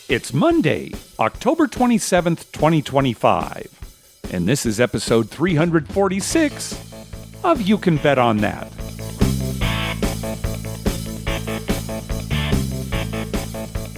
It's Monday, October 27th, 2025, and this is episode 346 of You Can Bet on That.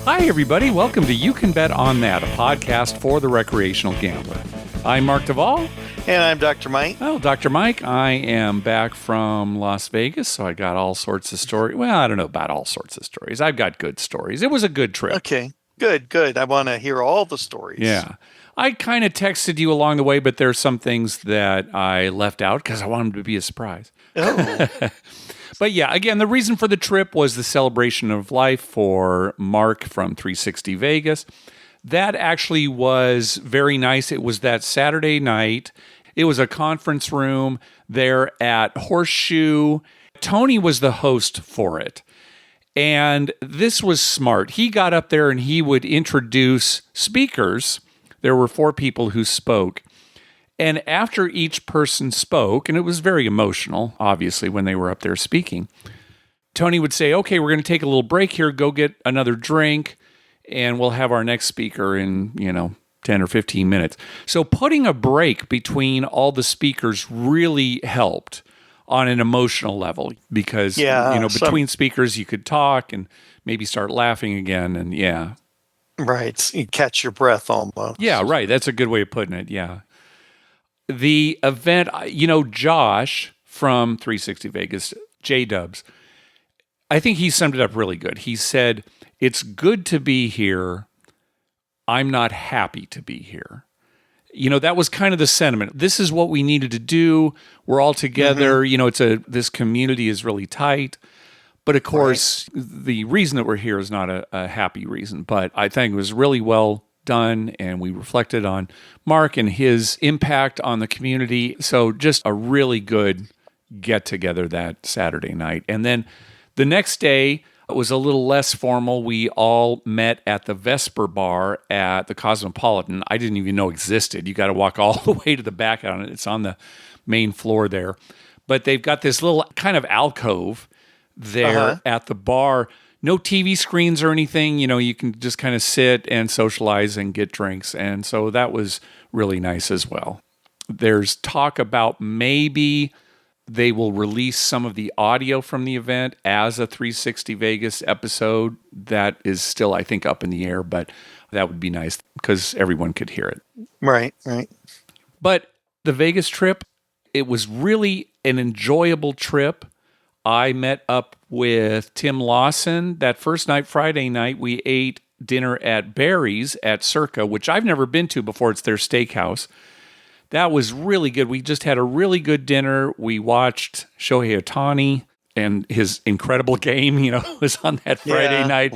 Hi, everybody. Welcome to You Can Bet on That, a podcast for the recreational gambler. I'm Mark Duvall. And I'm Dr. Mike. Oh, Dr. Mike, I am back from Las Vegas, so I got all sorts of stories. Well, I don't know about all sorts of stories. I've got good stories. It was a good trip. Okay, good. I want to hear all the stories. Yeah. I kind of texted you along the way, but there's some things that I left out because I wanted them to be a surprise. Oh. But yeah, again, the reason for the trip was the celebration of life for Mark from 360 Vegas. That actually was very nice. It was that Saturday night. It was a conference room there at Horseshoe. Tony was the host for it. And this was smart. He got up there and he would introduce speakers. There were 4 people who spoke. And after each person spoke, and it was very emotional, obviously, when they were up there speaking, Tony would say, okay, we're going to take a little break here, go get another drink, and we'll have our next speaker in, 10 or 15 minutes. So putting a break between all the speakers really helped on an emotional level because, between speakers you could talk and maybe start laughing again, and yeah. Right, you catch your breath almost. Yeah, right, that's a good way of putting it, yeah. The event, Josh from 360 Vegas, J-Dubs, I think he summed it up really good. He said, it's good to be here. I'm not happy to be here. That was kind of the sentiment. This is what we needed to do. We're all together. Mm-hmm. This community is really tight. But of course, The reason that we're here is not a happy reason. But I think it was really well done, and we reflected on Mark and his impact on the community. So just a really good get-together that Saturday night. And then the next day was a little less formal. We all met at the Vesper Bar at the Cosmopolitan. I didn't even know existed. You got to walk all the way to the back on it. It's on the main floor there. But they've got this little kind of alcove there at the bar. No TV screens or anything. You can just kind of sit and socialize and get drinks. And so that was really nice as well. There's talk about maybe they will release some of the audio from the event as a 360 Vegas episode. That is still, I think, up in the air, but that would be nice because everyone could hear it. Right. But the Vegas trip, it was really an enjoyable trip. I met up with Tim Lawson. That first night, Friday night, we ate dinner at Barry's at Circa, which I've never been to before. It's their steakhouse. That was really good. We just had a really good dinner. We watched Shohei Ohtani and his incredible game, was on that Friday night,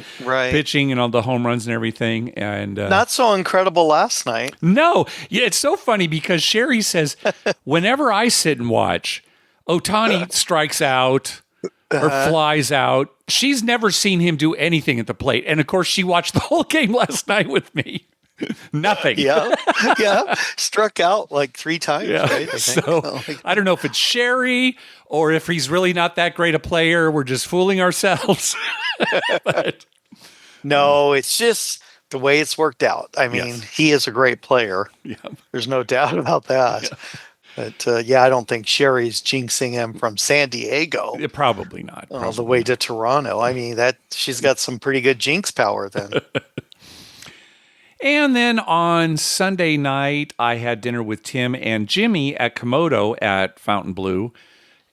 pitching and all the home runs and everything. And not so incredible last night. No. Yeah, it's so funny because Sherry says, whenever I sit and watch, Ohtani strikes out or flies out. She's never seen him do anything at the plate. And of course, she watched the whole game last night with me. Nothing. Yeah. Struck out like 3 times, right? I think. So I don't know if it's Sherry or if he's really not that great a player. We're just fooling ourselves. But, no, it's just the way it's worked out. I mean, He is a great player. Yeah. There's no doubt about that. Yeah. But I don't think Sherry's jinxing him from San Diego. Probably not. All the way to Toronto. I mean, she's got some pretty good jinx power then. And then on Sunday night, I had dinner with Tim and Jimmy at Komodo at Fontainebleau,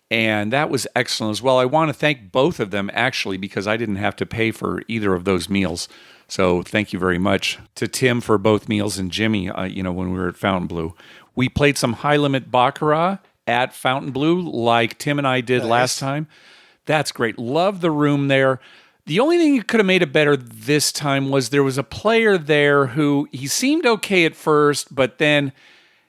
and that was excellent as well. I want to thank both of them, actually, because I didn't have to pay for either of those meals. So thank you very much to Tim for both meals and Jimmy, when we were at Fontainebleau. We played some high-limit Baccarat at Fontainebleau like Tim and I did last time. That's great. Love the room there. The only thing that could have made it better this time was there was a player there who he seemed okay at first, but then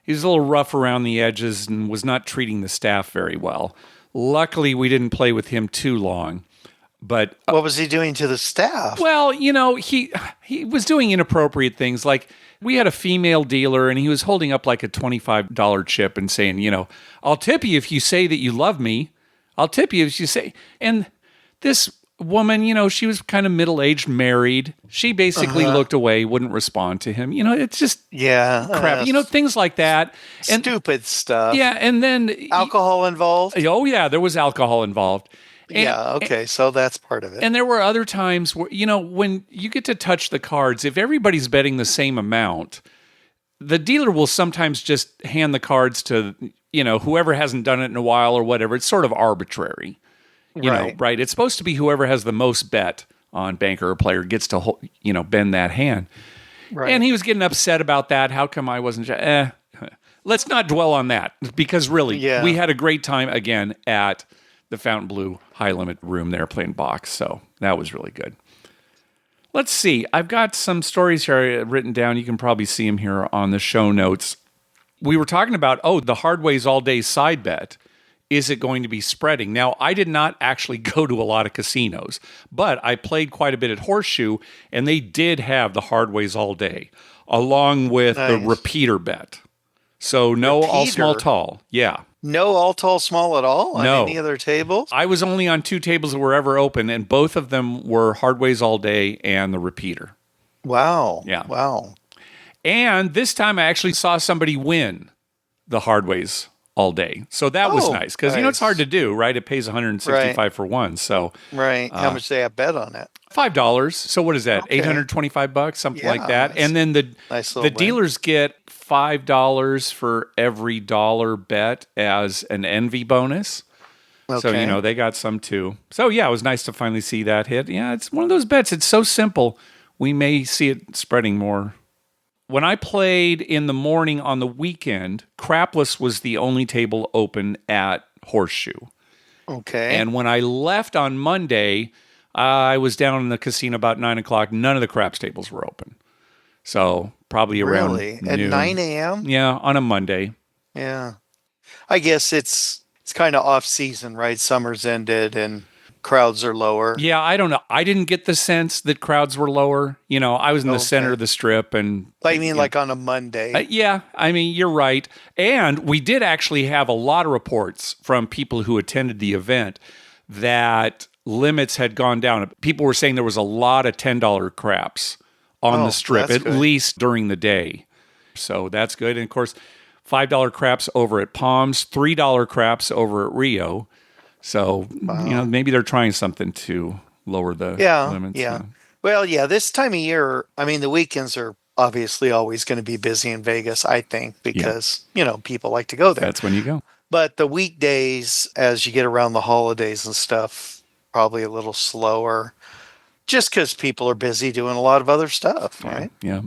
he was a little rough around the edges and was not treating the staff very well. Luckily, we didn't play with him too long. But what was he doing to the staff? Well, he was doing inappropriate things. Like we had a female dealer and he was holding up like a $25 chip and saying, I'll tip you if you say that you love me. I'll tip you if you say. And this woman, she was kind of middle-aged, married. She basically looked away, wouldn't respond to him. It's just crap. Things like that. And stupid stuff. yeah, and then alcohol involved. Oh yeah, there was alcohol involved. Okay, so that's part of it. And there were other times where, when you get to touch the cards, if everybody's betting the same amount, the dealer will sometimes just hand the cards to, whoever hasn't done it in a while or whatever. It's sort of arbitrary. Right? It's supposed to be whoever has the most bet on banker or player gets to, bend that hand. Right. And he was getting upset about that. How come I wasn't? Let's not dwell on that, because really, we had a great time again at the Fontainebleau high limit room there playing box. So that was really good. Let's see. I've got some stories here written down. You can probably see them here on the show notes. We were talking about, the Hardways all day side bet. Is it going to be spreading? Now, I did not actually go to a lot of casinos, but I played quite a bit at Horseshoe, and they did have the Hardways all day, along with the repeater bet. So no all small tall. Yeah. No all tall small at all on any other tables? I was only on 2 tables that were ever open, and both of them were Hardways all day and the repeater. Wow. Yeah. Wow. And this time I actually saw somebody win the Hardways all day. So that was nice, because it's hard to do, right? It pays $165 for one. So how much they have bet on it? $5. So what is that? Okay. $825, something like that. And then the dealers get $5 for every dollar bet as an envy bonus. Okay. So they got some too. So it was nice to finally see that hit. Yeah, it's one of those bets. It's so simple. We may see it spreading more. When I played in the morning on the weekend, Crapless was the only table open at Horseshoe. Okay. And when I left on Monday, I was down in the casino about 9 o'clock. None of the craps tables were open. So probably around noon. At 9 a.m.? Yeah, on a Monday. Yeah. I guess it's kind of off season, right? Summer's ended and crowds are lower. Yeah, I don't know. I didn't get the sense that crowds were lower. I was in the center of the strip. And I mean, like on a Monday. Yeah, I mean, you're right. And we did actually have a lot of reports from people who attended the event that limits had gone down. People were saying there was a lot of $10 craps on the strip, at least during the day. So that's good. And of course, $5 craps over at Palms, $3 craps over at Rio. So, maybe they're trying something to lower the limits. Yeah. Well, this time of year, I mean, the weekends are obviously always going to be busy in Vegas, I think, because, people like to go there. That's when you go. But the weekdays, as you get around the holidays and stuff, probably a little slower, just because people are busy doing a lot of other stuff, right? Yeah.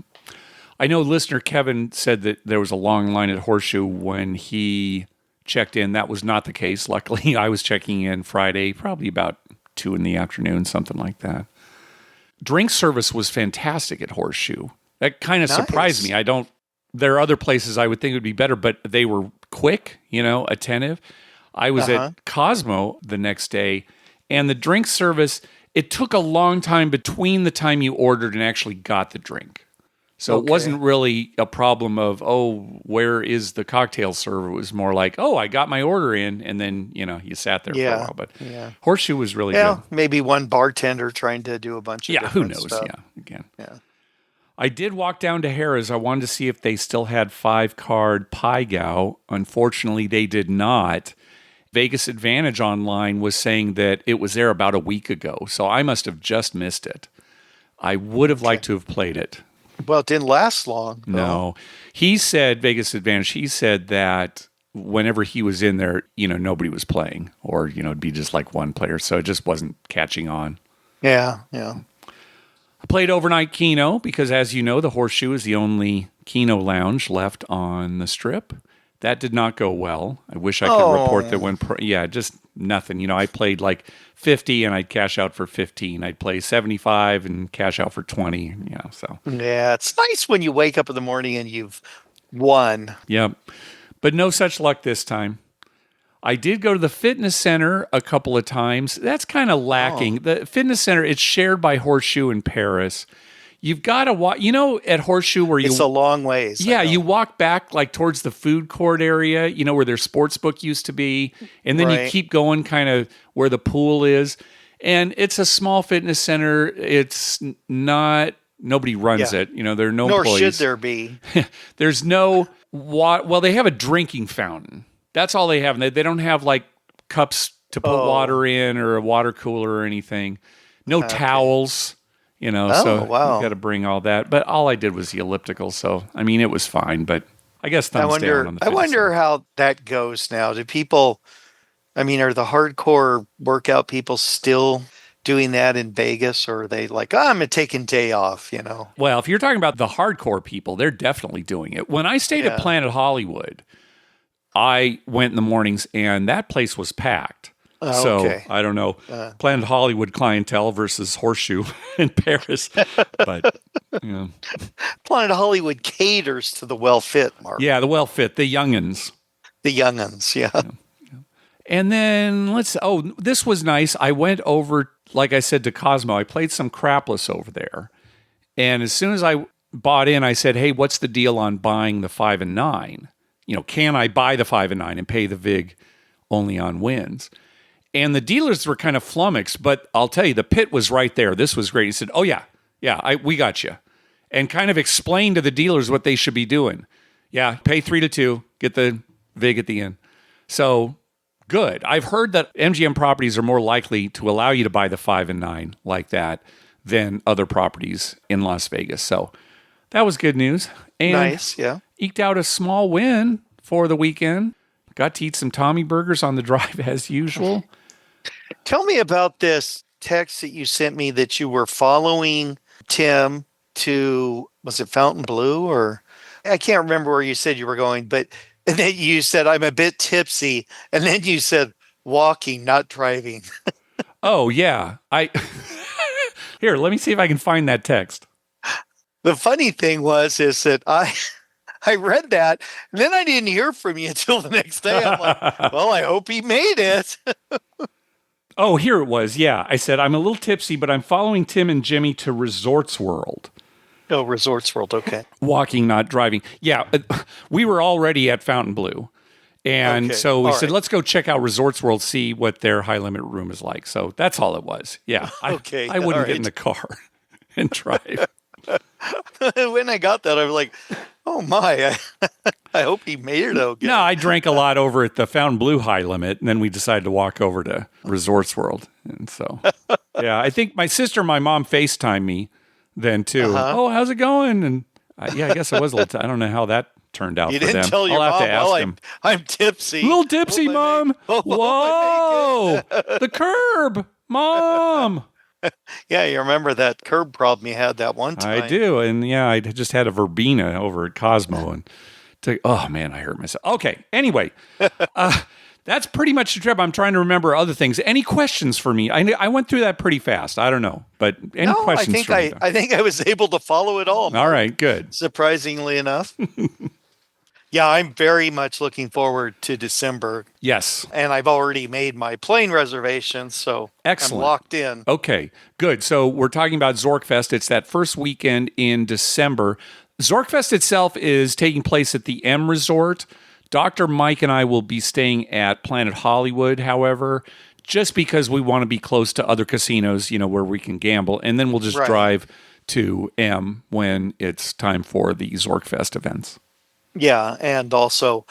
I know listener Kevin said that there was a long line at Horseshoe when he checked in. That was not the case. Luckily, I was checking in Friday, probably about 2 in the afternoon, something like that. Drink service was fantastic at Horseshoe. That kind of surprised me. There are other places I would think would be better, but they were quick, attentive. I was at Cosmo the next day, and the drink service, it took a long time between the time you ordered and actually got the drink. So it wasn't really a problem of, where is the cocktail server? It was more like, I got my order in, and then, you sat there for a while. But Horseshoe was really good. Maybe one bartender trying to do a bunch of who knows? Stuff. Yeah, again. Yeah. I did walk down to Harrah's. I wanted to see if they still had 5-card Pai Gow. Unfortunately, they did not. Vegas Advantage Online was saying that it was there about a week ago, so I must have just missed it. I would have liked to have played it. Well, it didn't last long. No. He said, Vegas Advantage, he said that whenever he was in there, nobody was playing, or, it'd be just like one player, so it just wasn't catching on. Yeah. I played overnight Keno because, as you know, the Horseshoe is the only Keno lounge left on the Strip. That did not go well. I wish I could report that when, just nothing. I played like 50 and I'd cash out for 15. I'd play 75 and cash out for 20. So. Yeah, it's nice when you wake up in the morning and you've won. Yep. But no such luck this time. I did go to the fitness center a couple of times. That's kind of lacking. The fitness center, it's shared by Horseshoe in Paris. You've got to walk, at Horseshoe where it's a long ways. Yeah, you walk back like towards the food court area, where their sports book used to be. And then you keep going kind of where the pool is. And it's a small fitness center. It's not, nobody runs Yeah. it. There are no Nor should employees. there be. There's no water. Well, they have a drinking fountain. That's all they have. And they don't have like cups to put water in or a water cooler or anything. No towels, so wow. you got to bring all that. But all I did was the elliptical. So, I mean, it was fine, but I guess thumbs down on the I fitness wonder center. how that goes now. Do people, I mean, are the hardcore workout people still doing that in Vegas, or are they like, I'm taking day off, Well, if you're talking about the hardcore people, they're definitely doing it. When I stayed at Yeah. Planet Hollywood, I went in the mornings and that place was packed. So Okay. I don't know, Planet Hollywood clientele versus Horseshoe in Paris, but Planet Hollywood caters to the well-fit, Mark. yeah, the well fit, the youngins. The young'uns, yeah. And then this was nice. I went over, like I said, to Cosmo. I played some crapless over there. And as soon as I bought in, I said, hey, what's the deal on buying the 5 and 9? Can I buy the 5 and 9 and pay the VIG only on wins? And the dealers were kind of flummoxed, but I'll tell you, the pit was right there. This was great. He said, oh, yeah, we got you. And kind of explained to the dealers what they should be doing. Yeah, pay 3-2, get the VIG at the end. So good. I've heard that MGM properties are more likely to allow you to buy the 5 and 9 like that than other properties in Las Vegas. So that was good news. And Nice, yeah. eked out a small win for the weekend. Got to eat some Tommy burgers on the drive as usual. Tell me about this text that you sent me that you were following Tim to, was it Fontainebleau, or I can't remember where you said you were going, but and then you said, I'm a bit tipsy. And then you said, walking, not driving. Oh, yeah. Here, let me see if I can find that text. The funny thing is that I read that, and then I didn't hear from you until the next day. I'm like, well, I hope he made it. Oh, here it was. Yeah. I said, I'm a little tipsy, but I'm following Tim and Jimmy to Resorts World. Oh, Resorts World. Okay. Walking, not driving. Yeah. We were already at Fontainebleau. And Okay, so we all said, right. let's go check out Resorts World, see what their high limit room is like. So that's all it was. Yeah. Okay, I wouldn't all get in right. the car and drive. When I got that, I was like, oh my, I hope he made it okay. No, I drank a lot over at the Fontainebleau high limit, and then we decided to walk over to Resorts World. And so, yeah, I think my sister and my mom FaceTimed me then too. Oh, how's it going? And I guess I was a little, I don't know how that turned out You for didn't them. tell your I'll have mom, to ask well, them. I'm tipsy. A little tipsy, Hope I Mom. make- hope I Whoa, the curb, Mom. Yeah, you remember that curb problem you had that one time. I do. And yeah, I just had a verbena over at Cosmo and oh man, I hurt myself. Okay. Anyway, that's pretty much the trip. I'm trying to remember other things. Any questions for me? I went through that pretty fast. I don't know, but any No, questions for me? I think I was able to follow it all. All right, good. Surprisingly enough. Yeah, I'm very much looking forward to December, Yes. and I've already made my plane reservations, so Excellent. I'm locked in. Okay, good. So we're talking about Zorkfest. It's that first weekend in December. Zorkfest itself is taking place at the M Resort. Dr. Mike and I will be staying at Planet Hollywood, however, just because we want to be close to other casinos, where we can gamble. And then we'll just Right. drive to M when it's time for the Zorkfest events. Yeah, and also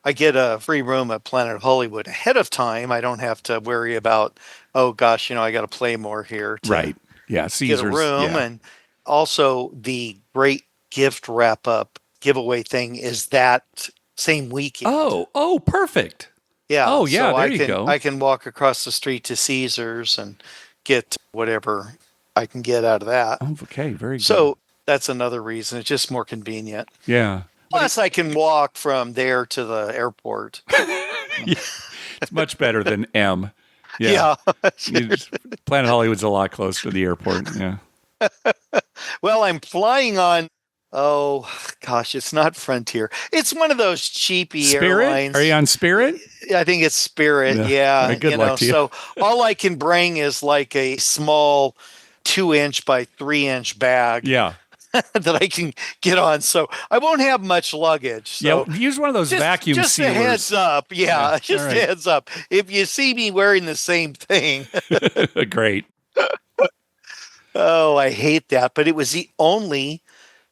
I get a free room at Planet Hollywood ahead of time. I don't have to worry about, oh gosh, I got to play more here to Right. Yeah, get Caesar's. a room. Yeah. And also the great gift wrap up giveaway thing is that same weekend. Oh, perfect. Yeah. Oh, yeah, So there you go. I can walk across the street to Caesars and get whatever I can get out of that. Oh, okay, very good. So that's another reason. It's just more convenient. yeah. Plus, I can walk from there to the airport. It's much better than M. Yeah. Planet Hollywood's a lot closer to the airport. Yeah. Well, I'm flying on. Oh gosh, it's not Frontier. It's one of those cheapy Spirit? airlines. Are you on Spirit? I think it's Spirit. Yeah. Yeah. Well, good luck to you. So all I can bring is like a small 2-inch by 3-inch bag. Yeah. that I can get on. So I won't have much luggage. Yeah, So use one of those vacuum just a sealers. heads up. Yeah, Yeah, just all a right. heads up. If you see me wearing the same thing, Great. oh, I hate that. But it was the only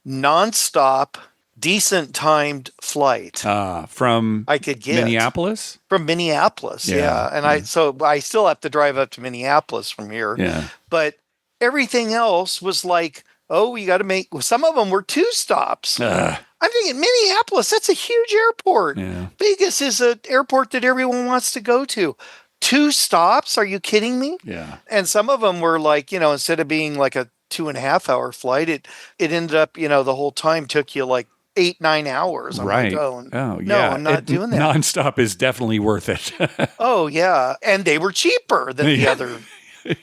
nonstop, decent timed flight From I could get Minneapolis? from Minneapolis. Yeah. Yeah. And I still have to drive up to Minneapolis from here. Yeah. But everything else was like, oh, you got to make some of them were two stops. I'm thinking Minneapolis, that's a huge airport. Yeah. Vegas is an airport that everyone wants to go to. Two stops? Are you kidding me? Yeah. And some of them were like, instead of being like a 2.5 hour flight, it ended up, the whole time took you like 8-9 hours. I'm Right. like, oh, Oh, no, yeah. I'm not doing that. Nonstop is definitely worth it. Oh, yeah. And they were cheaper than the other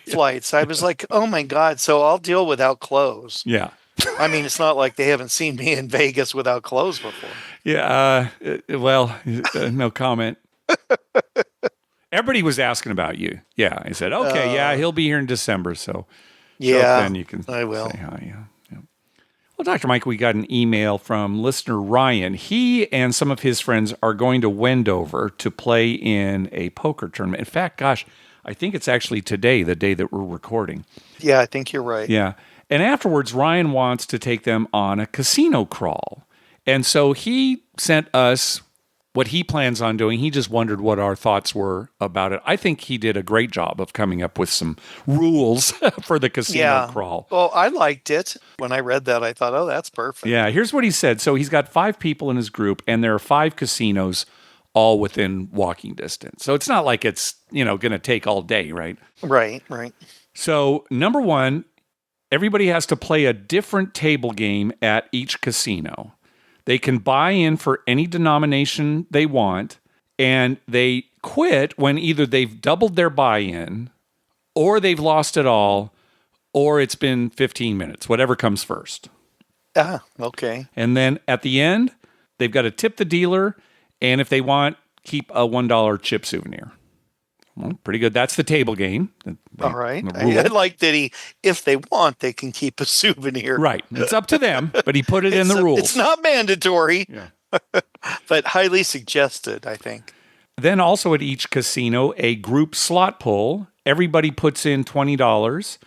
flights. I was like, oh my God. So I'll deal without clothes. Yeah. I mean, it's not like they haven't seen me in Vegas without clothes before. Yeah. Well, no comment. Everybody was asking about you. Yeah. I said, okay, yeah, he'll be here in December. So yeah, then you can I will. say hi. Yeah. Well, Dr. Mike, we got an email from listener Ryan. He and some of his friends are going to Wendover to play in a poker tournament. In fact, gosh, I think it's actually today, the day that we're recording. Yeah, I think you're right. Yeah. And afterwards, Ryan wants to take them on a casino crawl. And so he sent us what he plans on doing. He just wondered what our thoughts were about it. I think he did a great job of coming up with some rules for the casino crawl. Well, I liked it. When I read that, I thought, oh, that's perfect. Yeah, here's what he said. So he's got 5 people in his group, and there are 5 casinos all within walking distance. So it's not like it's, going to take all day, right? Right. So number 1, everybody has to play a different table game at each casino. They can buy in for any denomination they want, and they quit when either they've doubled their buy-in, or they've lost it all, or it's been 15 minutes, whatever comes first. Ah, okay. And then at the end, they've got to tip the dealer, and if they want, keep a $1 chip souvenir. Well, pretty good. That's the table game. All right. I like that if they want, they can keep a souvenir. Right. It's up to them, but he put it in the rules. It's not mandatory, Yeah. but highly suggested, I think. Then also at each casino, a group slot pull. Everybody puts in $20,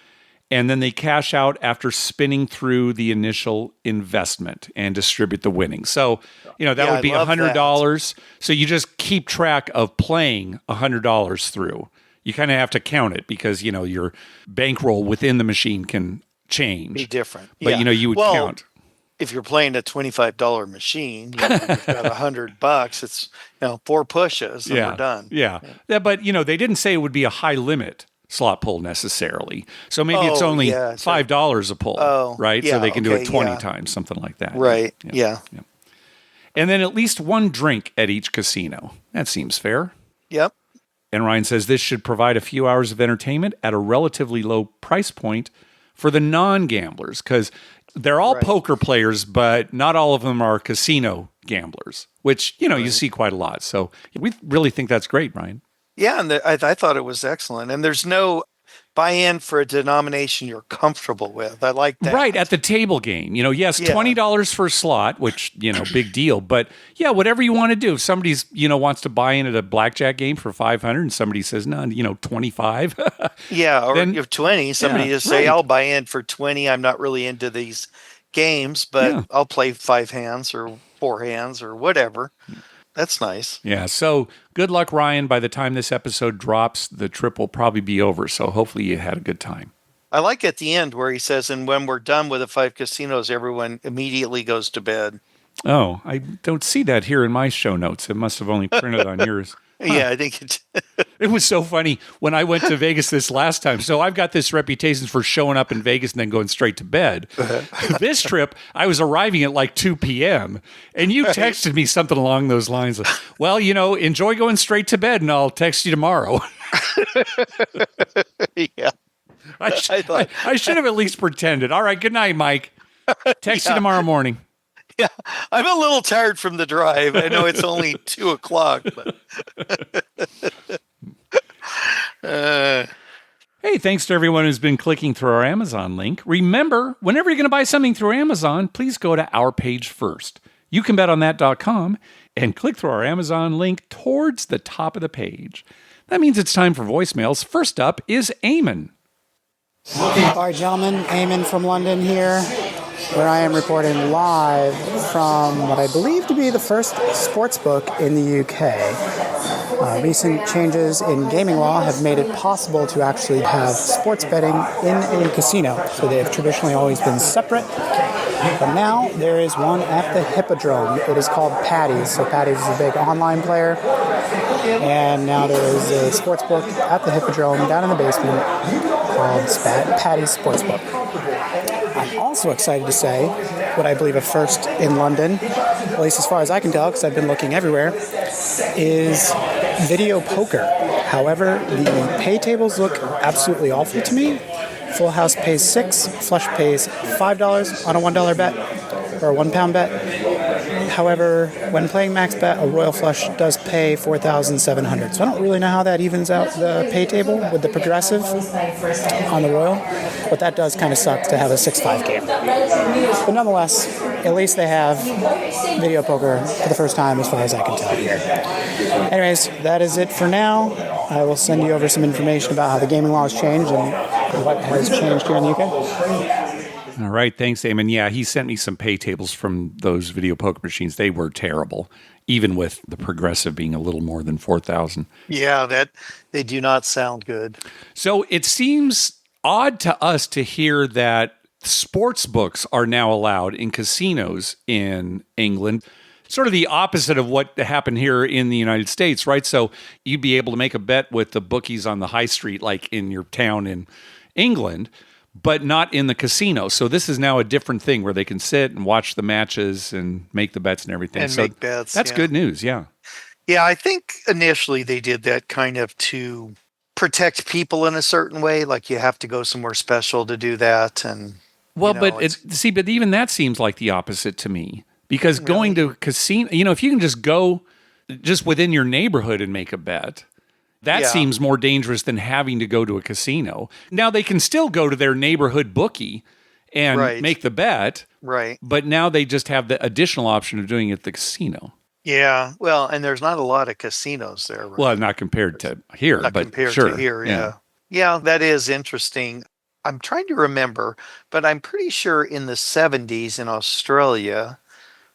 and then they cash out after spinning through the initial investment and distribute the winnings. So, that would be $100. So you just keep track of playing $100 through. You kind of have to count it because, your bankroll within the machine can change. Be different. But, you would count. If you're playing a $25 machine, you've got $100. It's 4 pushes and we're done. Yeah. But they didn't say it would be a high limit slot pull necessarily. So maybe it's only $5 a pull, right? So they can do it 20 times, something like that. Right. Yeah. And then at least 1 drink at each casino. That seems fair. Yep. And Ryan says this should provide a few hours of entertainment at a relatively low price point for the non-gamblers, because they're all poker players, but not all of them are casino gamblers, which, you see quite a lot. So we really think that's great, Ryan. Yeah, and I thought it was excellent. And there's no buy-in for a denomination you're comfortable with. I like that. Right, at the table game. Yes, $20 for a slot, which, big deal. But, yeah, whatever you want to do. If somebody's, wants to buy in at a blackjack game for $500 and somebody says, no, 25. Yeah, or then, if 20, somebody just say, right. I'll buy in for 20. I'm not really into these games, but I'll play 5 hands or 4 hands or whatever. That's nice. Yeah. So good luck, Ryan. By the time this episode drops, the trip will probably be over. So hopefully you had a good time. I like at the end where he says, and when we're done with the 5 casinos, everyone immediately goes to bed. Oh, I don't see that here in my show notes. It must have only printed on yours. Yeah, I think it's... It was so funny when I went to Vegas this last time. So I've got this reputation for showing up in Vegas and then going straight to bed. This trip, I was arriving at like 2 p.m. And you texted me something along those lines. Well, enjoy going straight to bed and I'll text you tomorrow. Yeah. I should have at least pretended. All right, good night, Mike. Text you tomorrow morning. Yeah, I'm a little tired from the drive. I know it's only 2:00, but Hey, thanks to everyone who's been clicking through our Amazon link. Remember, whenever you're going to buy something through Amazon, please go to our page first. YouCanBetOnThat.com and click through our Amazon link towards the top of the page. That means it's time for voicemails. First up is Eamon. All right, gentlemen, Eamon from London here, where I am reporting live from what I believe to be the first sportsbook in the UK. Recent changes in gaming law have made it possible to actually have sports betting in a casino. So they have traditionally always been separate, but now there is one at the Hippodrome. It is called Paddy's. So Paddy's is a big online player, and now there is a sportsbook at the Hippodrome down in the basement called Paddy's Sportsbook. I'm also excited to say what I believe a first in London, at least as far as I can tell, because I've been looking everywhere, is video poker. However, the pay tables look absolutely awful to me. Full House pays $6, Flush pays $5 on a $1 bet or a £1 bet. However, when playing max bet, a Royal Flush does pay $4,700. So I don't really know how that evens out the pay table with the progressive on the Royal, but that does kind of suck to have a 6-5 game. But nonetheless, at least they have video poker for the first time as far as I can tell here. Anyways, that is it for now. I will send you over some information about how the gaming law has changed and what has changed here in the UK. All right, thanks, Eamon. Yeah, he sent me some pay tables from those video poker machines. They were terrible, even with the progressive being a little more than 4,000. Yeah, they do not sound good. So it seems odd to us to hear that sports books are now allowed in casinos in England. Sort of the opposite of what happened here in the United States, right? So you'd be able to make a bet with the bookies on the high street, like in your town in England, but not in the casino. So this is now a different thing where they can sit and watch the matches and make the bets and everything. And so make bets. That's good news, yeah. Yeah, I think initially they did that kind of to protect people in a certain way. Like you have to go somewhere special to do that. And well, but even that seems like the opposite to me. Because going to a casino, if you can just go just within your neighborhood and make a bet, that seems more dangerous than having to go to a casino. Now, they can still go to their neighborhood bookie and make the bet. Right. But now they just have the additional option of doing it at the casino. Yeah. Well, and there's not a lot of casinos there. Right? Well, not compared to here. To here, yeah. Yeah, that is interesting. I'm trying to remember, but I'm pretty sure in the 70s in Australia,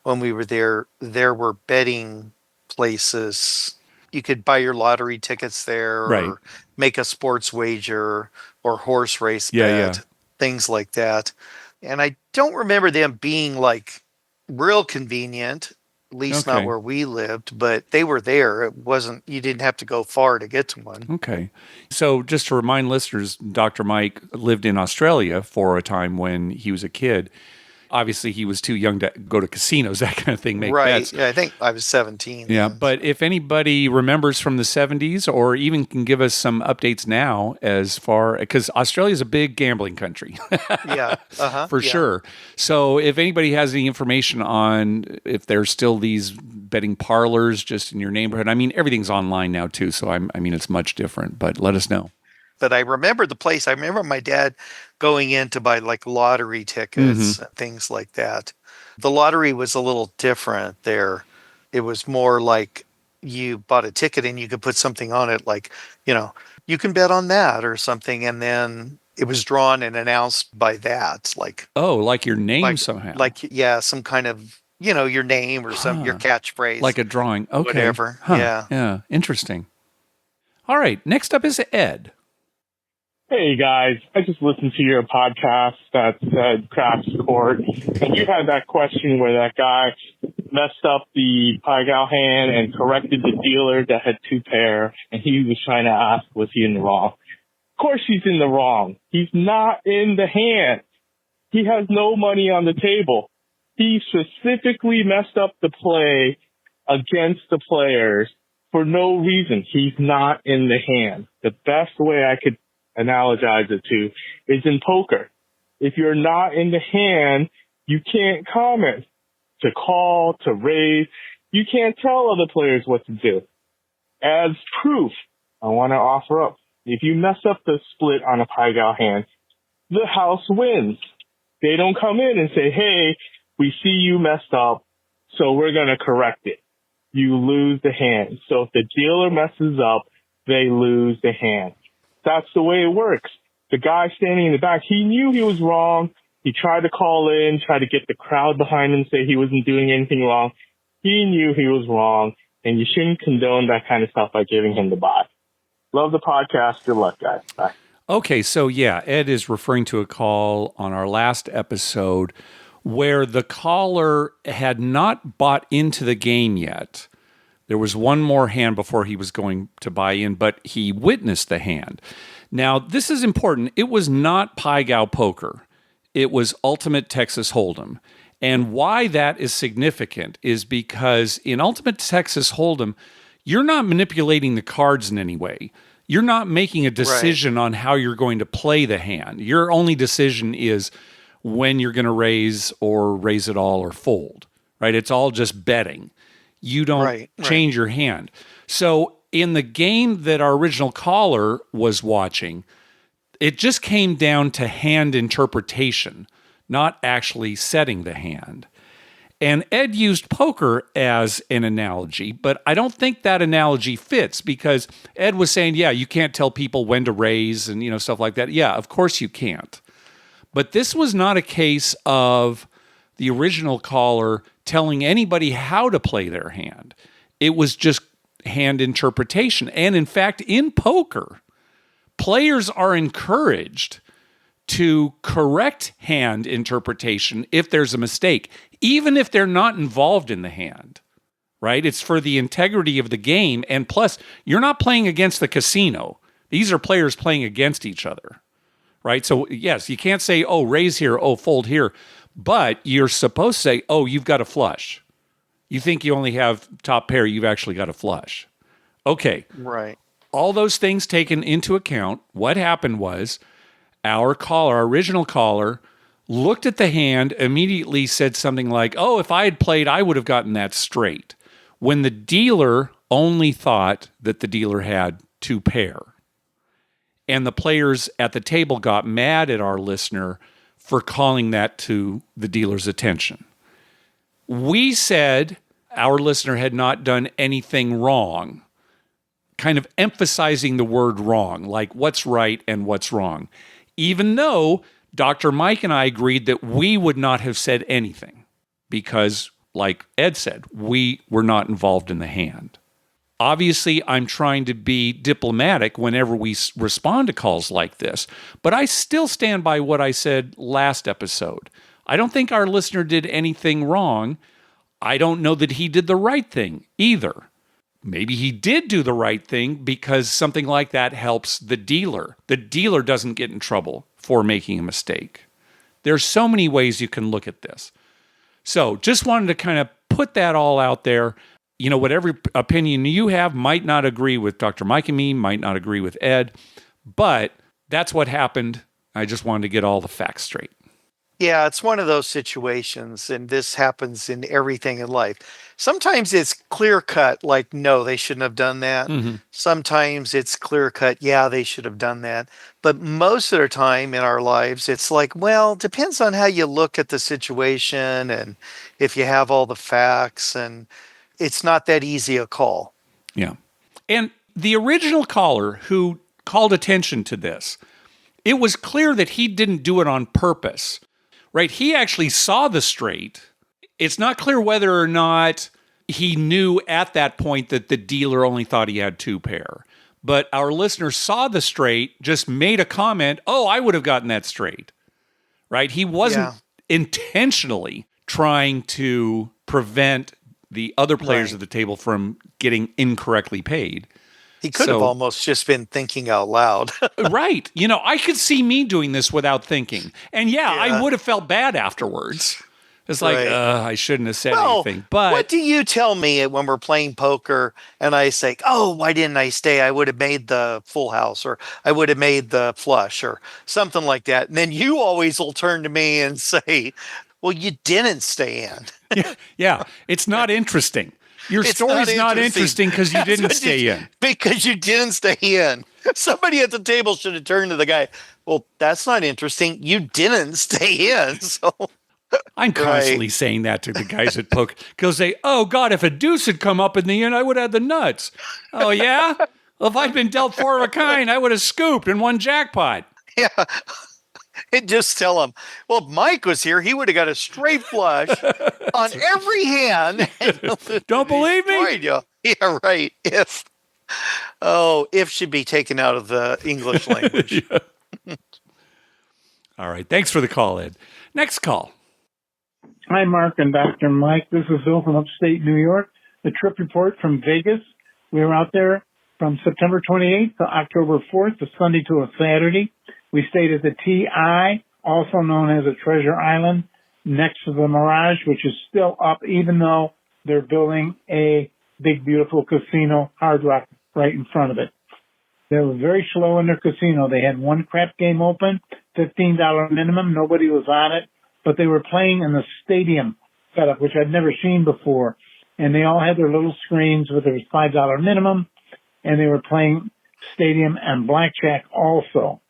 when we were there were betting places. You could buy your lottery tickets there or make a sports wager or horse race bet, things like that. And I don't remember them being like real convenient, at least not where we lived, but they were there. It wasn't, you didn't have to go far to get to one. Okay. So just to remind listeners, Dr. Mike lived in Australia for a time when he was a kid. Obviously, he was too young to go to casinos, that kind of thing, make bets. Yeah, I think I was 17. Yeah, but if anybody remembers from the 70s or even can give us some updates now as far, because Australia is a big gambling country. For sure. So if anybody has any information on if there's still these betting parlors just in your neighborhood, I mean, everything's online now too, so I mean, it's much different, but let us know. But I remember the place. I remember my dad going in to buy like lottery tickets and things like that. The lottery was a little different there. It was more like you bought a ticket and you could put something on it like, you can bet on that or something. And then it was drawn and announced by that. Like, like your name somehow. Like, some kind of, your name or your catchphrase. Like a drawing. Okay. Whatever. Yeah. Interesting. All right. Next up is Ed. Hey guys, I just listened to your podcast that said Craps Court, and you had that question where that guy messed up the Pai-Gow hand and corrected the dealer that had 2 pair, and he was trying to ask, was he in the wrong? Of course he's in the wrong. He's not in the hand. He has no money on the table. He specifically messed up the play against the players for no reason. He's not in the hand. The best way I could analogize it to is in poker. If you're not in the hand, you can't comment, to call, to raise. You can't tell other players what to do. As proof, I want to offer up If you mess up the split on a Pai Gow hand, the house wins. They don't come in and say, hey, we see you messed up, so we're going to correct it. You lose the hand. So if the dealer messes up, they lose the hand. That's the way it works. The guy standing in the back, he knew he was wrong. He tried to call in, try to get the crowd behind him, say he wasn't doing anything wrong. He knew he was wrong, and you shouldn't condone that kind of stuff by giving him the bye. Love the podcast. Good luck, guys. Bye. Okay, so yeah, Ed is referring to a call on our last episode where the caller had not bought into the game yet. There was one more hand before he was going to buy in, but he witnessed the hand. Now, this is important. It was not Pai Gow poker. It was Ultimate Texas Hold'em. And why that is significant is because in Ultimate Texas Hold'em, you're not manipulating the cards in any way. You're not making a decision on how you're going to play the hand. Your only decision is when you're going to raise or raise it all or fold, right? It's all just betting. You don't change your hand. So in the game that our original caller was watching, it just came down to hand interpretation, not actually setting the hand. And Ed used poker as an analogy, but I don't think that analogy fits because Ed was saying, yeah, you can't tell people when to raise and, stuff like that. Yeah, of course you can't. But this was not a case of the original caller telling anybody how to play their hand. It was just hand interpretation. And in fact, in poker, players are encouraged to correct hand interpretation if there's a mistake, even if they're not involved in the hand, right? It's for the integrity of the game. And plus, you're not playing against the casino. These are players playing against each other, right? So yes, you can't say, oh, raise here, oh, fold here. But you're supposed to say, oh, you've got a flush. You think you only have top pair, you've actually got a flush. Okay. Right. All those things taken into account, what happened was our caller, our original caller, looked at the hand, immediately said something like, oh, if I had played, I would have gotten that straight. When the dealer only thought that the dealer had two pair. And the players at the table got mad at our listener for calling that to the dealer's attention. We said our listener had not done anything wrong, kind of emphasizing the word wrong, like what's right and what's wrong, even though Dr. Mike and I agreed that we would not have said anything because, like Ed said, we were not involved in the hand. Obviously, I'm trying to be diplomatic whenever we respond to calls like this, but I still stand by what I said last episode. I don't think our listener did anything wrong. I don't know that he did the right thing either. Maybe he did do the right thing because something like that helps the dealer. The dealer doesn't get in trouble for making a mistake. There's so many ways you can look at this. So just wanted to kind of put that all out there. Whatever opinion you have might not agree with Dr. Mike and me, might not agree with Ed, but that's what happened. I just wanted to get all the facts straight. Yeah, it's one of those situations, and this happens in everything in life. Sometimes it's clear cut, like, no, they shouldn't have done that. Mm-hmm. Sometimes it's clear cut, yeah, they should have done that. But most of the time in our lives, it's like, well, depends on how you look at the situation and if you have all the facts, and it's not that easy a call. Yeah. And the original caller who called attention to this, it was clear that he didn't do it on purpose. Right? He actually saw the straight. It's not clear whether or not he knew at that point that the dealer only thought he had two pair. But our listener saw the straight, just made a comment, oh, I would have gotten that straight. Right? He wasn't intentionally trying to prevent the other players at the table from getting incorrectly paid. He could have almost just been thinking out loud. Right. I could see me doing this without thinking. And I would have felt bad afterwards. It's like, I shouldn't have said anything. But what do you tell me when we're playing poker and I say, oh, why didn't I stay? I would have made the full house, or I would have made the flush, or something like that. And then you always will turn to me and say, well, you didn't stay in. Yeah. It's not interesting. Your It's story's not interesting because you That's didn't what stay in. Because you didn't stay in. Somebody at the table should have turned to the guy. Well, that's not interesting. You didn't stay in. So I'm constantly Right. saying that to the guys at poker because oh God, if a deuce had come up in the end, I would have had the nuts. Oh yeah? Well, if I'd been dealt four of a kind, I would have scooped and won jackpot. yeah. And just tell him, well, if Mike was here, he would have got a straight flush on every hand. Don't believe me? Destroyed you. Yeah, right. If should be taken out of the English language. Yeah. All right. Thanks for the call, Ed. Next call. Hi, Mark and Dr. Mike. This is Bill from upstate New York. The trip report from Vegas. We were out there from September 28th to October 4th, a Sunday to a Saturday. We stayed at the TI, also known as a Treasure Island, next to the Mirage, which is still up, even though they're building a big, beautiful casino, Hard Rock, right in front of it. They were very slow in their casino. They had one crap game open, $15 minimum. Nobody was on it, but they were playing in the stadium setup, which I'd never seen before. And they all had their little screens with their $5 minimum, and they were playing stadium and blackjack also.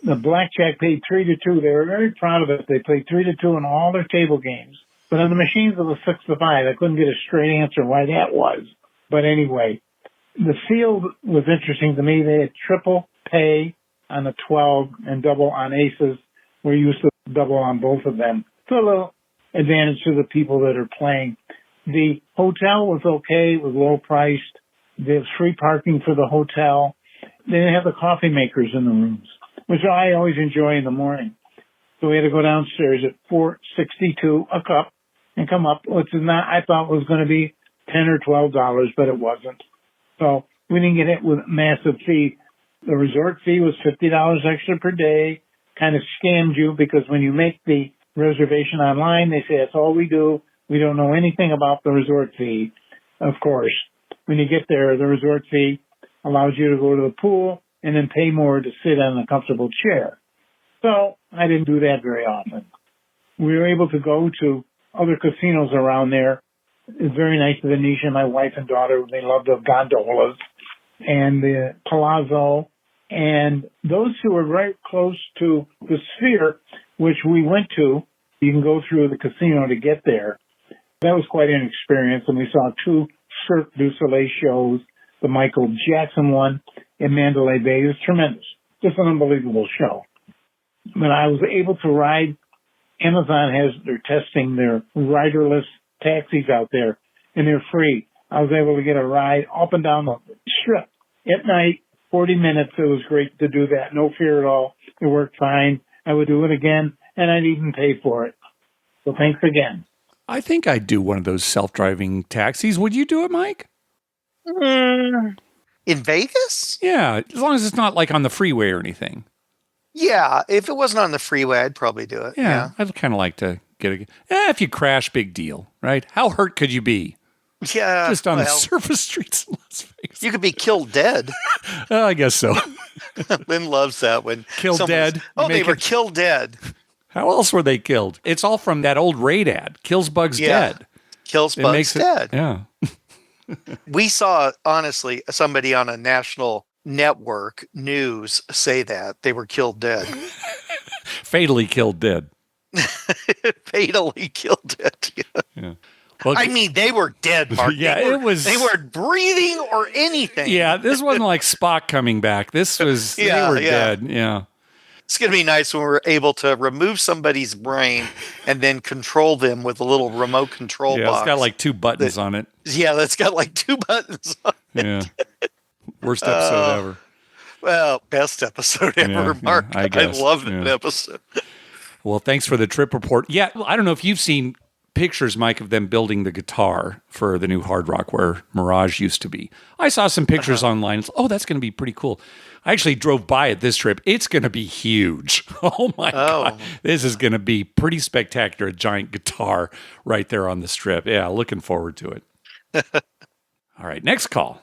The blackjack paid 3-2. They were very proud of it. They played 3-2 in all their table games. But on the machines, it was 6-5. I couldn't get a straight answer why that was. But anyway, the field was interesting to me. They had triple pay on the 12 and double on aces. We're used to double on both of them. So a little advantage to the people that are playing. The hotel was okay. It was low priced. There's free parking for the hotel. They didn't have the coffee makers in the rooms, which I always enjoy in the morning. So we had to go downstairs at $4.62 a cup and come up, which is not, I thought was going to be $10 or $12, but it wasn't. So we didn't get hit with a massive fee. The resort fee was $50 extra per day. Kind of scammed you because when you make the reservation online, they say that's all we do. We don't know anything about the resort fee. Of course, when you get there, the resort fee allows you to go to the pool and then pay more to sit on a comfortable chair. So I didn't do that very often. We were able to go to other casinos around there. It's very nice, the Venetian, my wife and daughter, they love the gondolas and the Palazzo. And those two are right close to the Sphere, which we went to. You can go through the casino to get there. That was quite an experience. And we saw 2 Cirque du Soleil shows. The Michael Jackson one in Mandalay Bay. It was tremendous. Just an unbelievable show. But I was able to ride. Amazon they're testing their riderless taxis out there, and they're free. I was able to get a ride up and down the strip at night, 40 minutes. It was great to do that. No fear at all. It worked fine. I would do it again, and I'd even pay for it. So thanks again. I think I'd do one of those self-driving taxis. Would you do it, Mike? In Vegas? Yeah, as long as it's not like on the freeway or anything. Yeah, if it wasn't on the freeway, I'd probably do it. Yeah. I'd kind of like to get if you crash, big deal, right? How hurt could you be? Yeah. Just on the surface streets in Las Vegas. You could be killed dead. I guess so. Lynn loves that when Killed dead. They were killed dead. How else were they killed? It's all from that old Raid ad. Kills bugs dead. Kills bugs dead. Yeah. We saw, honestly, somebody on a national network news say that they were killed dead. Fatally killed dead. Fatally killed dead. Yeah. Well, I mean, they were dead, Mark. Yeah, it was. They weren't breathing or anything. Yeah, this wasn't like Spock coming back. This was. They were dead. Yeah. It's going to be nice when we're able to remove somebody's brain and then control them with a little remote control box. Yeah, it's got like 2 buttons on it. Yeah, that's got like 2 buttons on it. Yeah. Worst episode ever. Well, best episode ever, Mark. I guess. I love that episode. Well, thanks for the trip report. Yeah, I don't know if you've seen pictures, Mike, of them building the guitar for the new Hard Rock where Mirage used to be. I saw some pictures online. Oh, that's going to be pretty cool. I actually drove by it this trip. It's going to be huge. Oh, my God. This is going to be pretty spectacular. A giant guitar right there on the strip. Yeah, looking forward to it. All right, next call.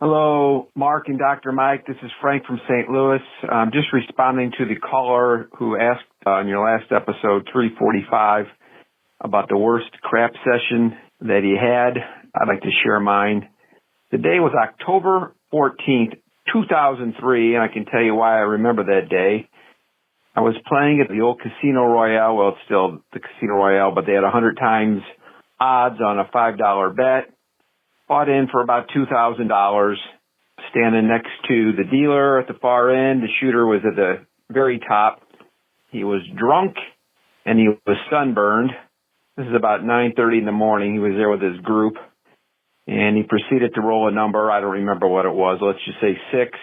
Hello, Mark and Dr. Mike. This is Frank from St. Louis. I'm just responding to the caller who asked in your last episode, 345, about the worst crap session that he had. I'd like to share mine. The day was October 14th, 2003, and I can tell you why I remember that day. I was playing at the old Casino Royale. Well, it's still the Casino Royale, but they had 100 times odds on a $5 bet. Bought in for about $2,000. Standing next to the dealer at the far end. The shooter was at the very top. He was drunk and he was sunburned. This is about 9:30 in the morning. He was there with his group. And he proceeded to roll a number. I don't remember what it was. Let's just say 6.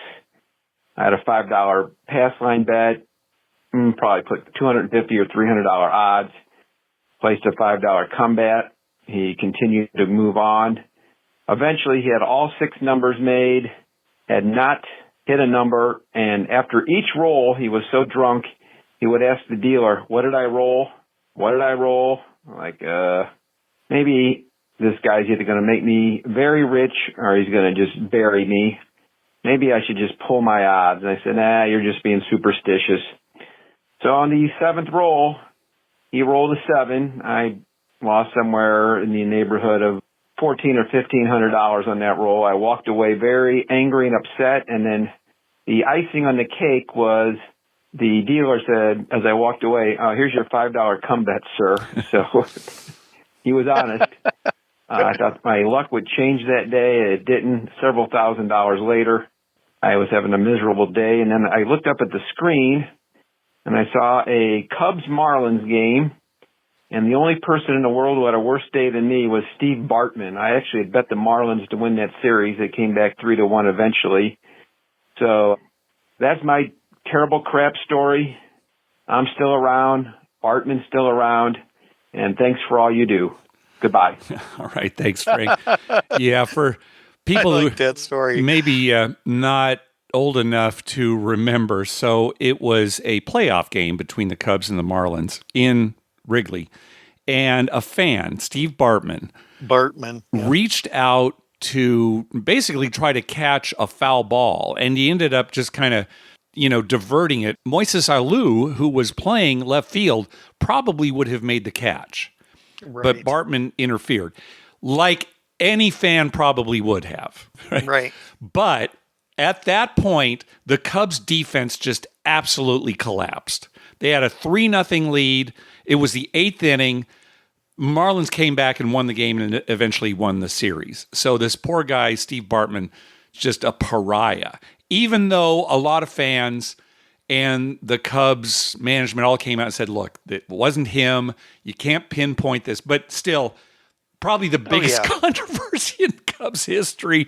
I had a $5 pass line bet. Probably put $250 or $300 odds. Placed a $5 comeback. He continued to move on. Eventually, he had all 6 numbers made, had not hit a number, and after each roll, he was so drunk, he would ask the dealer, what did I roll? What did I roll? Like, maybe this guy's either going to make me very rich or he's going to just bury me. Maybe I should just pull my odds. And I said, nah, you're just being superstitious. So on the 7th roll, he rolled a 7. I lost somewhere in the neighborhood of $1,400 or $1,500 on that roll. I walked away very angry and upset, and then the icing on the cake was the dealer said, as I walked away, here's your $5 comeback, sir. So he was honest. I thought my luck would change that day. It didn't. Several $1,000s later, I was having a miserable day, and then I looked up at the screen, and I saw a Cubs-Marlins game. And the only person in the world who had a worse day than me was Steve Bartman. I actually had bet the Marlins to win that series. They came back 3-1 eventually. So that's my terrible crap story. I'm still around. Bartman's still around. And thanks for all you do. Goodbye. All right. Thanks, Frank. Yeah, for people I like who that story. maybe not old enough to remember, so it was a playoff game between the Cubs and the Marlins in Wrigley, and a fan, Steve Bartman, reached out to basically try to catch a foul ball, and he ended up just kind of, diverting it. Moises Alou, who was playing left field, probably would have made the catch, but Bartman interfered, like any fan probably would have. Right. But at that point, the Cubs defense just absolutely collapsed. They had a 3-0 lead. It was the 8th inning. Marlins came back and won the game and eventually won the series. So this poor guy, Steve Bartman, just a pariah. Even though a lot of fans and the Cubs management all came out and said, look, it wasn't him. You can't pinpoint this. But still, probably the biggest controversy in Cubs history.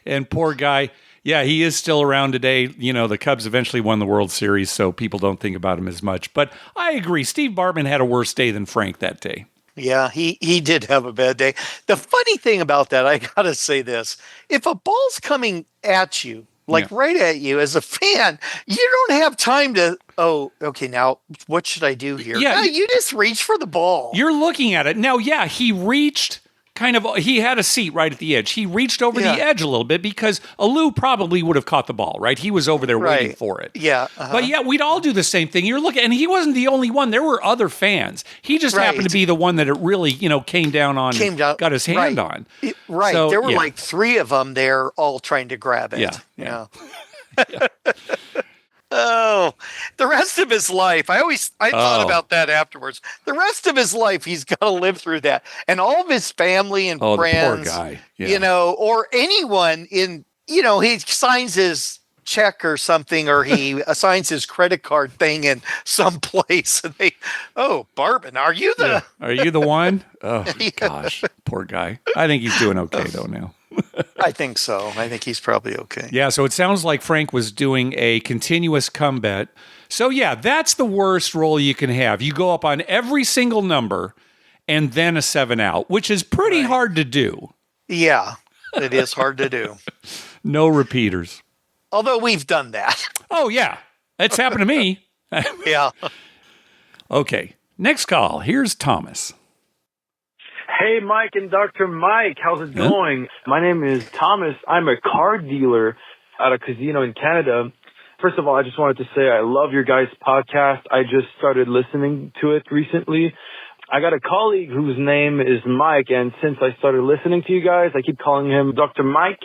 And poor guy, yeah, he is still around today. The Cubs eventually won the World Series, so people don't think about him as much. But I agree. Steve Bartman had a worse day than Frank that day. Yeah, he did have a bad day. The funny thing about that, I got to say this. If a ball's coming at you, right at you as a fan, you don't have time to, okay, now what should I do here? Yeah, you just reach for the ball. You're looking at it. Now, yeah, he reached he had a seat right at the edge. He reached over the edge a little bit because Alou probably would have caught the ball, right? He was over there waiting for it. Yeah. But yeah, we'd all do the same thing. You're looking, and he wasn't the only one. There were other fans. He just happened to be the one that it really, came down on, got his hand on. So, there were like 3 of them there all trying to grab it. Yeah. Oh, the rest of his life. I thought about that afterwards. The rest of his life, he's got to live through that. And all of his family and friends, the poor guy. Or anyone he signs his check or something, or he assigns his credit card thing in some place. And Bartman, are you the one? Oh, gosh, poor guy. I think he's doing okay, though, now. I think so. I think he's probably okay. Yeah, so it sounds like Frank was doing a continuous comeback. So yeah, that's the worst roll you can have. You go up on every single number and then a 7 out, which is pretty hard to do. Yeah, it is hard to do. No repeaters. Although we've done that. Oh, yeah. It's happened to me. Yeah. Okay, next call. Here's Thomas. Hey, Mike and Dr. Mike, how's it going? My name is Thomas. I'm a car dealer at a casino in Canada. First of all, I just wanted to say I love your guys' podcast. I just started listening to it recently. I got a colleague whose name is Mike, and since I started listening to you guys, I keep calling him Dr. Mike.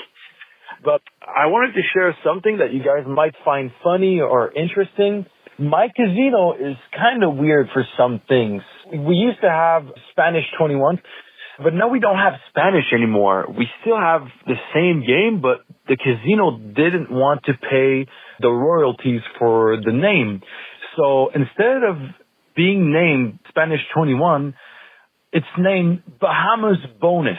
But I wanted to share something that you guys might find funny or interesting. My casino is kind of weird for some things. We used to have Spanish 21, but now we don't have Spanish anymore. We still have the same game, but the casino didn't want to pay the royalties for the name. So instead of being named Spanish 21, it's named Bahamas Bonus.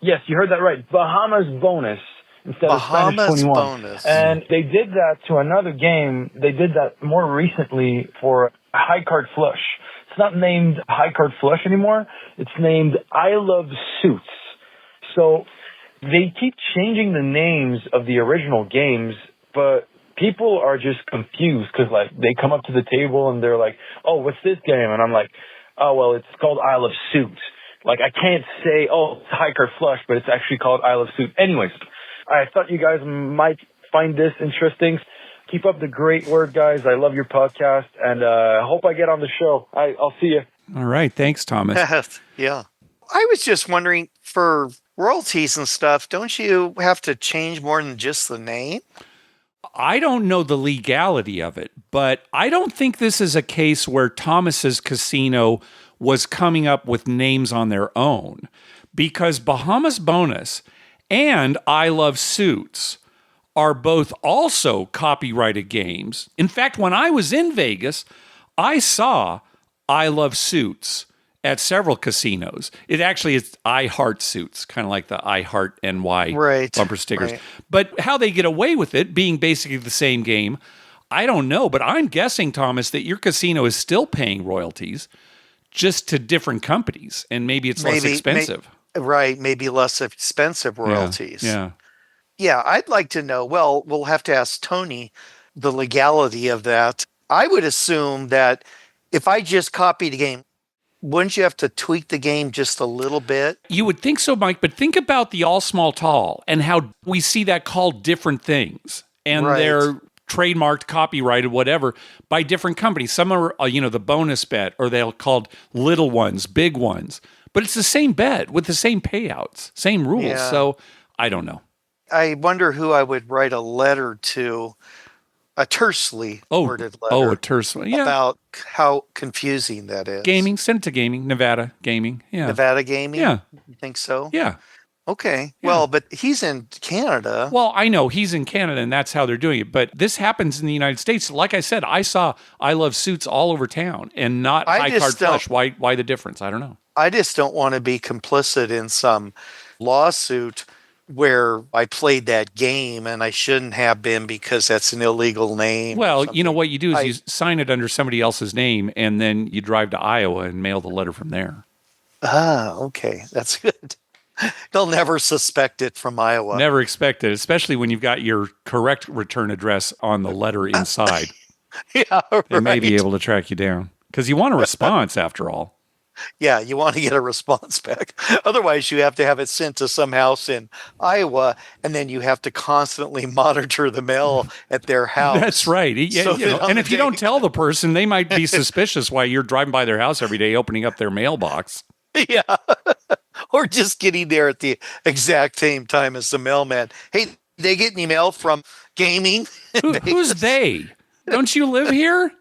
Yes, you heard that right. Bahamas Bonus instead of Spanish 21. Bonus. And they did that to another game. They did that more recently for High Card Flush. It's not named High Card Flush anymore. It's named I Love Suits. So they keep changing the names of the original games, but people are just confused because, like, they come up to the table and they're like, oh, what's this game? And I'm like, oh, well, it's called I Love Suits. Like, I can't say, oh, it's High Card Flush, but it's actually called I Love Suits. Anyways, I thought you guys might find this interesting. Keep up the great work, guys. I love your podcast, and I hope I get on the show. I'll see you. All right. Thanks, Thomas. Yeah. I was just wondering, for royalties and stuff, don't you have to change more than just the name? I don't know the legality of it, but I don't think this is a case where Thomas's casino was coming up with names on their own, because Bahamas Bonus and I Love Suits are both also copyrighted games. In fact, when I was in Vegas, I saw I Love Suits at several casinos. It actually is I Heart Suits, kind of like the I Heart NY bumper stickers. Right. But how they get away with it being basically the same game, I don't know. But I'm guessing, Thomas, that your casino is still paying royalties, just to different companies, and maybe it's less expensive. Right, maybe less expensive royalties. Yeah. I'd like to know, well, we'll have to ask Tony the legality of that. I would assume that if I just copied a game, wouldn't you have to tweak the game just a little bit? You would think so, Mike, but think about the all small tall and how we see that called different things. And they're trademarked, copyrighted, whatever, by different companies. Some are, the bonus bet, or they're called little ones, big ones. But it's the same bet with the same payouts, same rules. Yeah. So I don't know. I wonder who I would write a letter to, a tersely worded letter. A tersely, yeah. About how confusing that is. Gaming, send it to gaming, Nevada gaming. Yeah. Nevada gaming? Yeah. You think so? Yeah. Okay. Yeah. Well, but he's in Canada. Well, I know he's in Canada and that's how they're doing it. But this happens in the United States. Like I said, I saw I Love Suits all over town and not High Card Flush. Why the difference? I don't know. I just don't want to be complicit in some lawsuit where I played that game and I shouldn't have been because that's an illegal name. Well, you know what you do is you sign it under somebody else's name and then you drive to Iowa and mail the letter from there. Ah, okay. That's good. They'll never suspect it from Iowa. Never expect it, especially when you've got your correct return address on the letter inside. Yeah, right. They may be able to track you down because you want a response after all. Yeah, you want to get a response back. Otherwise, you have to have it sent to some house in Iowa, and then you have to constantly monitor the mail at their house. That's right. And if you don't tell the person, they might be suspicious while you're driving by their house every day, opening up their mailbox. Yeah. Or just getting there at the exact same time as the mailman. Hey, they get an email from gaming. Who's they? Don't you live here?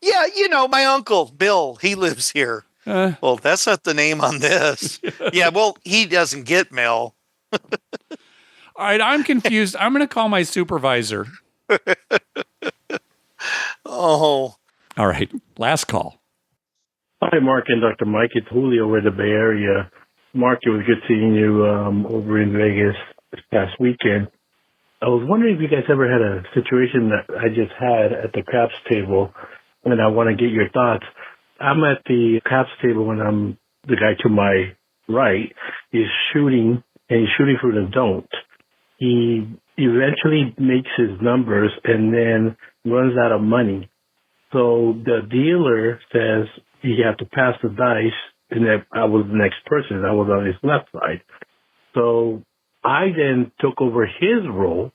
Yeah, my uncle, Bill, he lives here. Well, that's not the name on this. Yeah, well, he doesn't get mail. All right, I'm confused. I'm going to call my supervisor. Oh. All right, last call. Hi, Mark and Dr. Mike. It's Julio over the Bay Area. Mark, it was good seeing you over in Vegas this past weekend. I was wondering if you guys ever had a situation that I just had at the craps table, and I want to get your thoughts. I'm at the craps table when I'm the guy to my right. He's shooting, and he's shooting for the don't. He eventually makes his numbers and then runs out of money. So the dealer says you have to pass the dice, and then I was the next person. I was on his left side. So I then took over his role.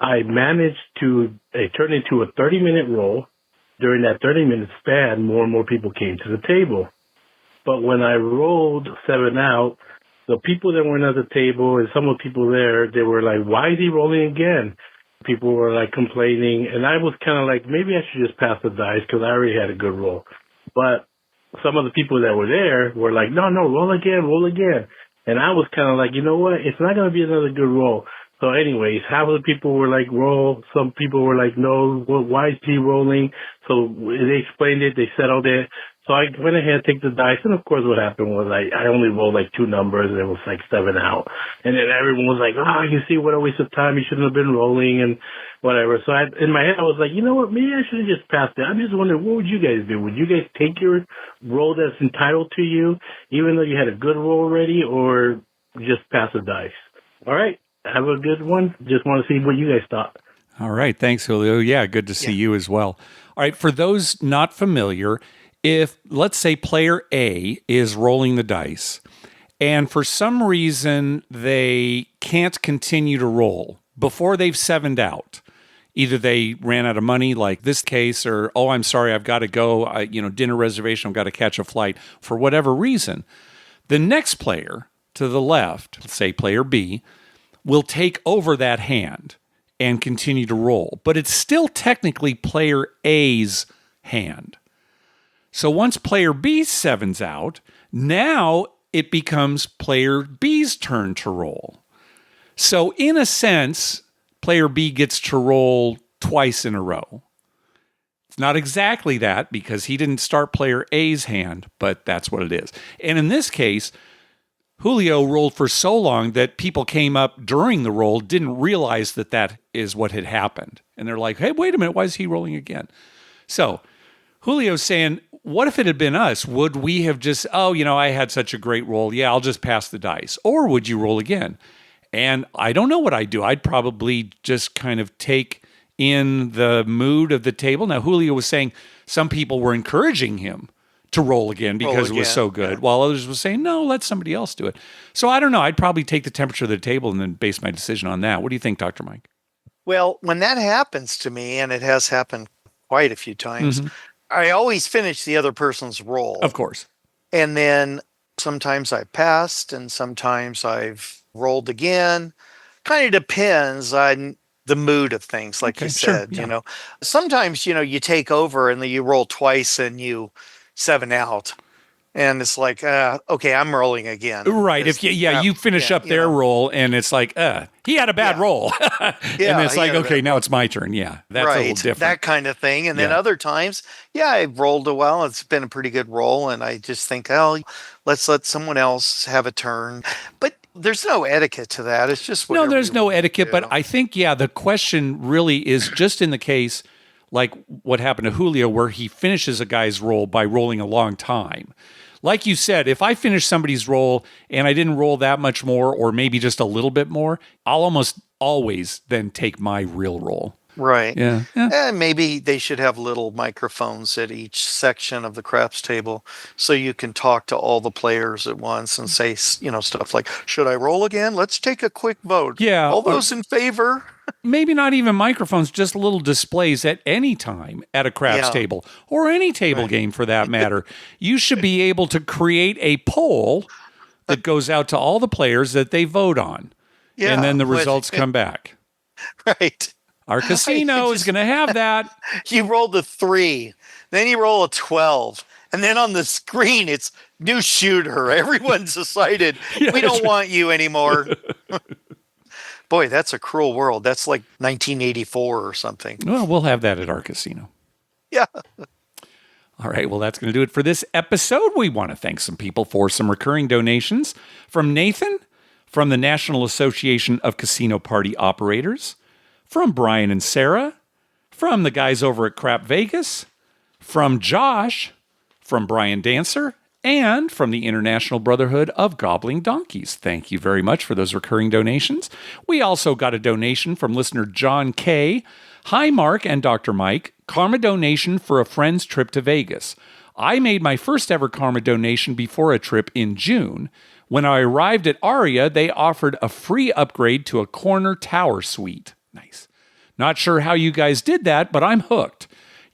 I managed to turn into a 30-minute roll, during that 30-minute span, more and more people came to the table. But when I rolled 7 out, the people that weren't at the table and some of the people there, they were like, why is he rolling again? People were like complaining, and I was kind of like, maybe I should just pass the dice because I already had a good roll. But some of the people that were there were like, no, roll again, roll again. And I was kind of like, you know what? It's not going to be another good roll. So anyways, half of the people were like, roll. Some people were like, no, why is he rolling? So they explained it. They settled it. So I went ahead and take the dice. And of course what happened was I only rolled like 2 numbers and it was like 7 out. And then everyone was like, you see, what a waste of time. You shouldn't have been rolling and whatever. So in my head, I was like, you know what? Maybe I should have just passed it. I'm just wondering, what would you guys do? Would you guys take your roll that's entitled to you, even though you had a good roll already, or just pass the dice? All right. Have a good one. Just want to see what you guys thought. All right. Thanks, Julio. Yeah, good to see you as well. All right. For those not familiar, if, let's say, player A is rolling the dice, and for some reason they can't continue to roll before they've 7'd out, either they ran out of money, like this case, or, oh, I'm sorry, I've got to go, dinner reservation, I've got to catch a flight, for whatever reason, the next player to the left, let's say player B, will take over that hand and continue to roll. But it's still technically player A's hand. So once player B 7's out, now it becomes player B's turn to roll. So in a sense, player B gets to roll twice in a row. It's not exactly that because he didn't start player A's hand, but that's what it is. And in this case, Julio rolled for so long that people came up during the roll, didn't realize that that is what had happened. And they're like, hey, wait a minute, why is he rolling again? So Julio's saying, what if it had been us? Would we have just, I had such a great roll. Yeah, I'll just pass the dice. Or would you roll again? And I don't know what I'd do. I'd probably just kind of take in the mood of the table. Now, Julio was saying some people were encouraging him to roll again because it was so good, while others were saying, no, let somebody else do it. So I don't know. I'd probably take the temperature of the table and then base my decision on that. What do you think, Dr. Mike? Well, when that happens to me, and it has happened quite a few times, I always finish the other person's roll. Of course. And then sometimes I passed and sometimes I've rolled again. Kind of depends on the mood of things, like you said, Sometimes, you take over and then you roll twice and you 7 out. And it's like, okay, I'm rolling again. Right. If you finish up their roll and it's like, he had a bad roll. And it's like, okay, now it's my turn. Yeah. That's a little different. That kind of thing. And then other times, I've rolled a while. It's been a pretty good roll. And I just think, let's let someone else have a turn. But there's no etiquette to that. It's just no, there's no etiquette. But I think, the question really is just in the case like what happened to Julio, where he finishes a guy's roll by rolling a long time. Like you said, if I finish somebody's roll and I didn't roll that much more, or maybe just a little bit more, I'll almost always then take my real roll. Right. Yeah. And maybe they should have little microphones at each section of the craps table so you can talk to all the players at once and say, stuff like, should I roll again? Let's take a quick vote. Yeah. All those in favor? Maybe not even microphones, just little displays at any time at a craps table or any table game for that matter. You should be able to create a poll that goes out to all the players that they vote on. Yeah, and then the results come back. Right. Our casino is going to have that. You rolled a 3, then you roll a 12, and then on the screen it's new shooter. Everyone's decided we don't want you anymore. Boy, that's a cruel world. That's like 1984 or something. Well, we'll have that at our casino. Yeah. All right. Well, that's going to do it for this episode. We want to thank some people for some recurring donations. From Nathan, from the National Association of Casino Party Operators, from Brian and Sarah, from the guys over at Crap Vegas, from Josh, from Brian Dancer, and from the International Brotherhood of Gobbling Donkeys. Thank you very much for those recurring donations. We also got a donation from listener John K. Hi, Mark and Dr. Mike. Karma donation for a friend's trip to Vegas. I made my first ever Karma donation before a trip in June. When I arrived at Aria, they offered a free upgrade to a corner tower suite. Nice. Not sure how you guys did that, but I'm hooked.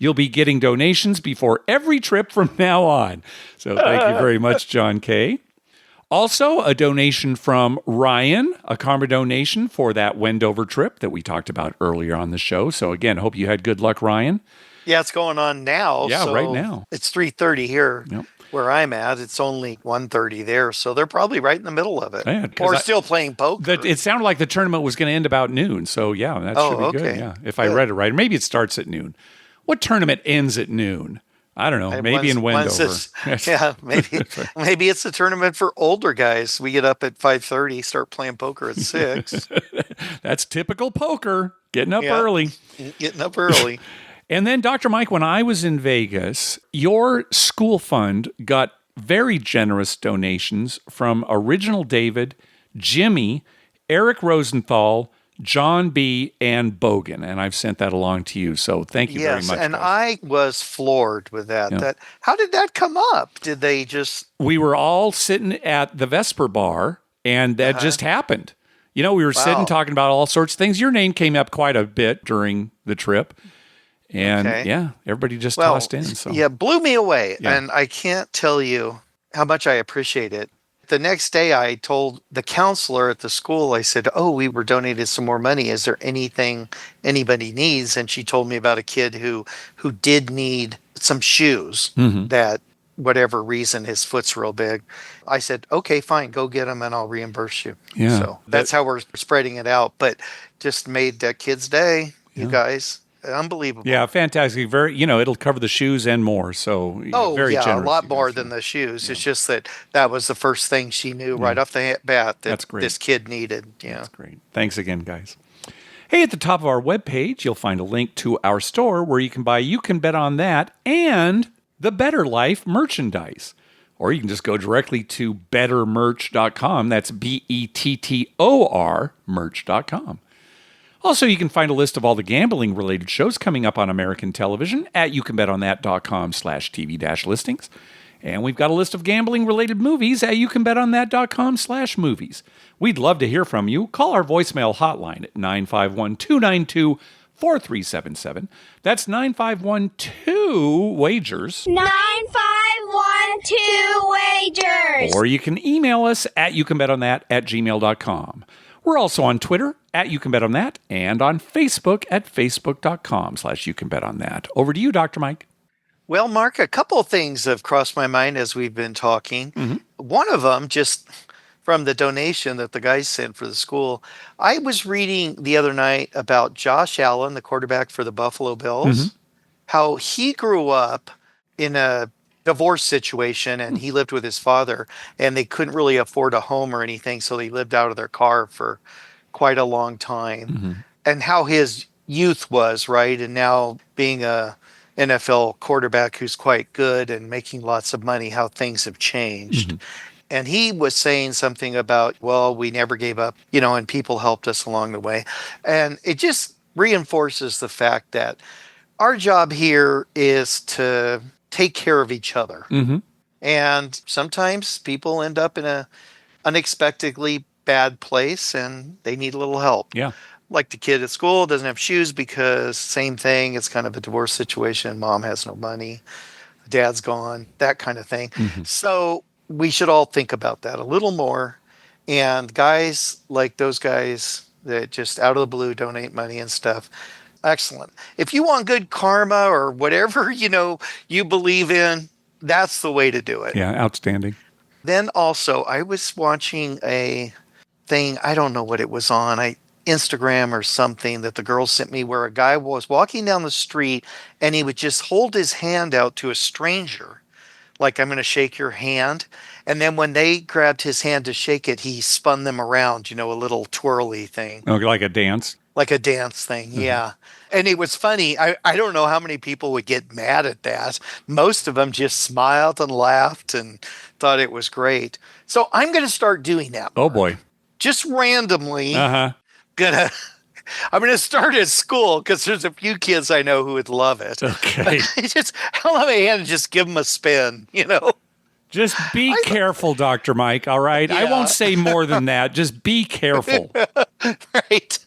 You'll be getting donations before every trip from now on. So thank you very much, John K. Also, a donation from Ryan, a karma donation for that Wendover trip that we talked about earlier on the show. So again, hope you had good luck, Ryan. Yeah, it's going on now. Yeah, so right now. It's 3:30 here. Yep. Where I'm at, it's only 1:30 there, so they're probably right in the middle of it. Yeah, or still playing poker. It sounded like the tournament was going to end about noon, so yeah, that should be good. Yeah, if I read it right, maybe it starts at noon. What tournament ends at noon? I don't know. Maybe in Wendover. Yeah, maybe it's a tournament for older guys. We get up at 5:30, start playing poker at 6. That's typical poker. Getting up early. Getting up early. And then, Dr. Mike, when I was in Vegas, your school fund got very generous donations from Original David, Jimmy, Eric Rosenthal, John B., and Bogan. And I've sent that along to you. So thank you very much. Yes, and guys. I was floored with that. Yeah. How did that come up? Did they just... We were all sitting at the Vesper bar, and that just happened. We were sitting talking about all sorts of things. Your name came up quite a bit during the trip. And everybody just tossed in. So. Yeah, blew me away. Yeah. And I can't tell you how much I appreciate it. The next day I told the counselor at the school, I said, we were donated some more money. Is there anything anybody needs? And she told me about a kid who did need some shoes that whatever reason his foot's real big. I said, okay, fine, go get them and I'll reimburse you. Yeah. So that's how we're spreading it out. But just made that kid's day, you guys. Unbelievable. Yeah, fantastic. Very, it'll cover the shoes and more. So, very generous. A lot more than the shoes. Yeah. It's just that was the first thing she knew right off the bat that this kid needed. Yeah. That's great. Thanks again, guys. Hey, at the top of our webpage, you'll find a link to our store where you can buy You Can Bet on That and the Better Life merchandise. Or you can just go directly to bettermerch.com. That's BETTOR merch.com. Also, you can find a list of all the gambling-related shows coming up on American television at youcanbetonthat.com/TV-listings. And we've got a list of gambling-related movies at youcanbetonthat.com/movies. We'd love to hear from you. Call our voicemail hotline at 951-292-4377. That's 951-2-WAGERS. 9512-WAGERS. Or you can email us at youcanbetonThat@gmail.com. We're also on Twitter at You Can Bet on That and on Facebook at facebook.com/YouCanBetOnThat. Over to you, Dr. Mike. Well, Mark, a couple of things have crossed my mind as we've been talking. One of them, just from the donation that the guys sent for the school, I was reading the other night about Josh Allen, the quarterback for the Buffalo Bills, how he grew up in a divorce situation and he lived with his father and they couldn't really afford a home or anything. So they lived out of their car for quite a long time and how his youth was, right? And now being a NFL quarterback who's quite good and making lots of money, how things have changed. And he was saying something about, well, we never gave up, and people helped us along the way. And it just reinforces the fact that our job here is to take care of each other. And sometimes people end up in a unexpectedly bad place and they need a little help. Yeah. Like the kid at school doesn't have shoes because same thing. It's kind of a divorce situation. Mom has no money. Dad's gone, that kind of thing. So we should all think about that a little more. And guys like those guys that just out of the blue donate money and stuff, excellent. If you want good karma or whatever, you believe in, that's the way to do it. Yeah, outstanding. Then also, I was watching a thing, I don't know what it was on, Instagram or something that the girl sent me where a guy was walking down the street and he would just hold his hand out to a stranger. Like, I'm going to shake your hand. And then when they grabbed his hand to shake it, he spun them around, a little twirly thing. Okay, like a dance? Like a dance thing, yeah. And it was funny. I don't know how many people would get mad at that. Most of them just smiled and laughed and thought it was great. So I'm going to start doing that. Oh, boy. Just randomly. I'm going to start at school because there's a few kids I know who would love it. Okay. Just hold out my hand and just give them a spin, Just be careful, Dr. Mike, all right? Yeah. I won't say more than that. Just be careful. Right.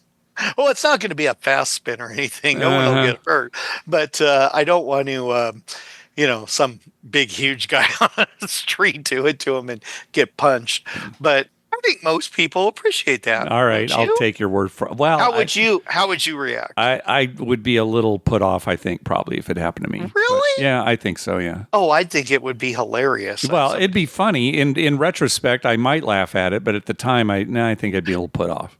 Well, it's not going to be a fast spin or anything. No one will get hurt. But I don't want to, some big, huge guy on the street do it to him and get punched. But I think most people appreciate that. All right, I'll take your word for it. Well, how would you react? I would be a little put off, I think, probably, if it happened to me. Really? But, yeah, I think so, yeah. Oh, I think it would be hilarious. Well, it'd be funny. In retrospect, I might laugh at it, but at the time, I think I'd be a little put off.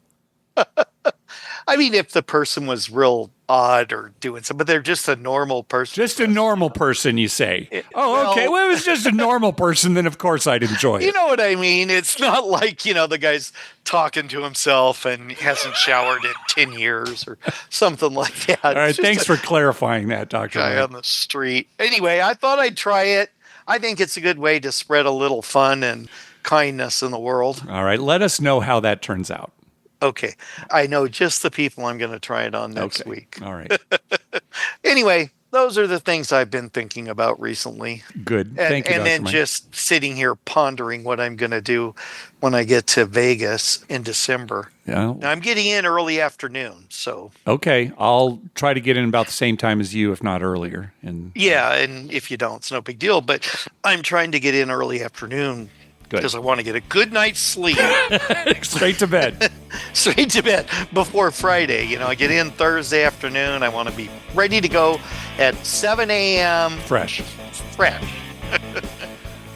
I mean, if the person was real odd or doing something, but they're just a normal person. Just a normal person, you say. Okay. Well, if it was just a normal person, then of course I'd enjoy it. You know what I mean? It's not like, the guy's talking to himself and hasn't showered in 10 years or something like that. All right. Thanks for clarifying that, Dr. Guy on the street. Anyway, I thought I'd try it. I think it's a good way to spread a little fun and kindness in the world. All right. Let us know how that turns out. Okay. I know just the people I'm going to try it on next week. All right. Anyway, those are the things I've been thinking about recently. Good. Thank you, And Dr. then Mike. just sitting here pondering what I'm going to do when I get to Vegas in December. Yeah. Now, I'm getting in early afternoon, so. Okay. I'll try to get in about the same time as you, if not earlier. Yeah, and if you don't, it's no big deal. But I'm trying to get in early afternoon because I want to get a good night's sleep. Straight to bed. Straight to bed before Friday. I get in Thursday afternoon. I want to be ready to go at 7 a.m. Fresh.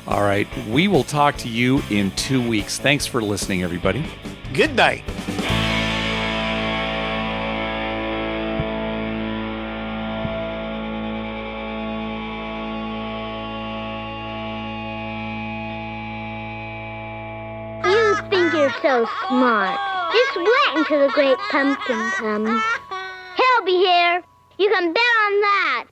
All right. We will talk to you in 2 weeks. Thanks for listening, everybody. Good night. You think you're so smart. Just wait until the great pumpkin comes. He'll be here. You can bet on that.